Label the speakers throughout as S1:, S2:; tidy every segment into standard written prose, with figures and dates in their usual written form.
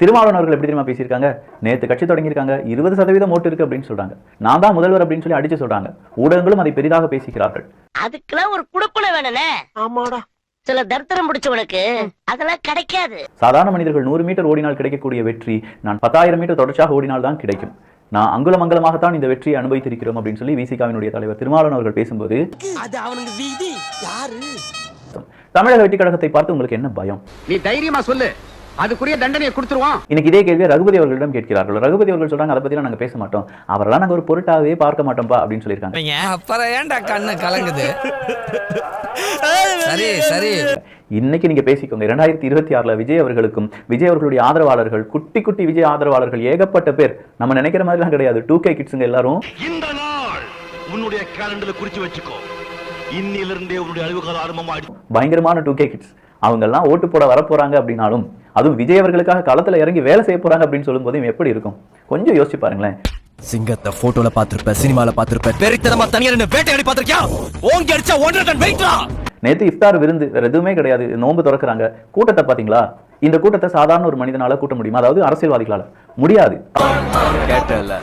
S1: திருமாவளவன் அவர்கள் எப்படி தெரியுமா பேசியிருக்காங்க? நேற்று கட்சி தொடங்கியிருக்காங்க, 20% ஓட்டு இருக்கு அப்படின்னு சொல்றாங்க. நான் தான் முதல்வர் அப்படின்னு சொல்லி அடிச்சு சொல்றாங்க. ஊடகங்களும் அதை பெரிதாக பேசுகிறார்கள்.
S2: அதுக்கெல்லாம் ஒரு குடுப்பனை வேணும்னே. ஆமாடா, சில தர்த்தரம் முடிச்சவனுக்கு அதெல்லாம் கிடைக்காது.
S1: சாதாரண மனிதர்கள் 100 மீட்டர் ஓடினால் கிடைக்கக்கூடிய வெற்றி நான் 10,000 மீட்டர் தொடர்ச்சியாக ஓடினால் தான் கிடைக்கும். நான் அங்குலம் அங்கலமாகத்தான் இந்த வெற்றியை அனுபவித்திருக்கிறோம் அப்படின்னு சொல்லி விசிகாவினுடைய தலைவர் திருமாவளவன் அவர்கள் பேசும்போது, தமிழக வெற்றி கழகத்தை பார்த்து உங்களுக்கு என்ன பயம்?
S3: நீ தைரியமா சொல்லு, அதுக்குரிய தண்டனையை கொடுத்துருவான்.
S1: இன்னைக்கு இதே கேள்வியை ரகுபதி அவர்களிடம் கேட்கிறார்கள். ரகுபதி அவர்கள் சொல்றாங்க, அதை பத்தி நாங்க பேச மாட்டோம், அவரெல்லாம் நாங்க ஒரு பொருட்டாவே பார்க்க மாட்டோம்பா அப்படின்னு சொல்லியிருக்காங்க.
S4: அப்புறம் ஏன்டா கண்ணு கலங்குது? சரி சரி,
S1: இன்னைக்கு நீங்க பேசிக்கோங்க. 2026 விஜய் அவர்களுக்கும் விஜய் அவர்களுடைய ஆதரவாளர்கள், குட்டி குட்டி விஜய் ஆதரவாளர்கள் ஏகப்பட்ட பேர். நம்ம நினைக்கிற மாதிரிலாம் கிடையாது. 2K கிட்ஸுங்க எல்லாரும்.
S5: இந்த நாள் உன்னுடைய கேலண்டர்ல குறிச்சு வச்சுக்கோ. இன்னிலிருந்தே உன்னுடைய அழிவுகால ஆரம்பமாடி.
S1: பயங்கரமான 2K கிட்ஸ். அவங்க எல்லாம் ஓட்டு போட வர போறாங்க அப்படின்னாலும், அதுவும் விஜய் அவர்களுக்காக களத்துல இறங்கி வேலை செய்ய போறாங்க அப்படின்னு சொல்லும் போது எப்படி இருக்கும்? கொஞ்சம் யோசிச்சு பாருங்களேன்.
S4: சிங்கத்தை போட்டோல பாத்திருப்ப, சினிமால பாத்திருப்ப, வெறித்தனமா தனியா நின்னு வேட்டையாடி பாத்திருக்கியா? ஓங்கி அடிச்சா 1.5 டன் வெயிட்ரா.
S1: நேத்து இஃப்தார் விருந்து, வேற எதுவுமே கிடையாது. நோன்பு திறக்கிறாங்க. கூட்டத்தை பாத்தீங்களா? இந்த கூட்டத்தை சாதாரண ஒரு மனிதனால கூட்ட முடியுமா? அதாவது அரசியல்வாதிகளால முடியாது.
S4: கேட்டல,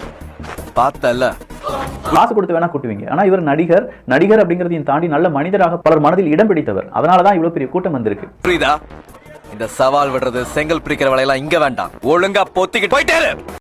S4: பார்த்தல,
S1: காசு கொடுத்து வேணா கூட்டுவீங்க. ஆனா இவர் நடிகர். நடிகர் அப்படிங்கறதையும் தாண்டி நல்ல மனிதராக பலர் மனதில் இடம் பிடித்தவர். அதனாலதான் இவ்வளவு பெரிய கூட்டம் வந்திருக்கு.
S4: புரியுதா? இந்த சவால் விடுறது, செங்கல் பிரிக்கிற வேலையெல்லாம் இங்க வேண்டாம். ஒழுங்கா பொத்திக்கிட்டு போயிட்டே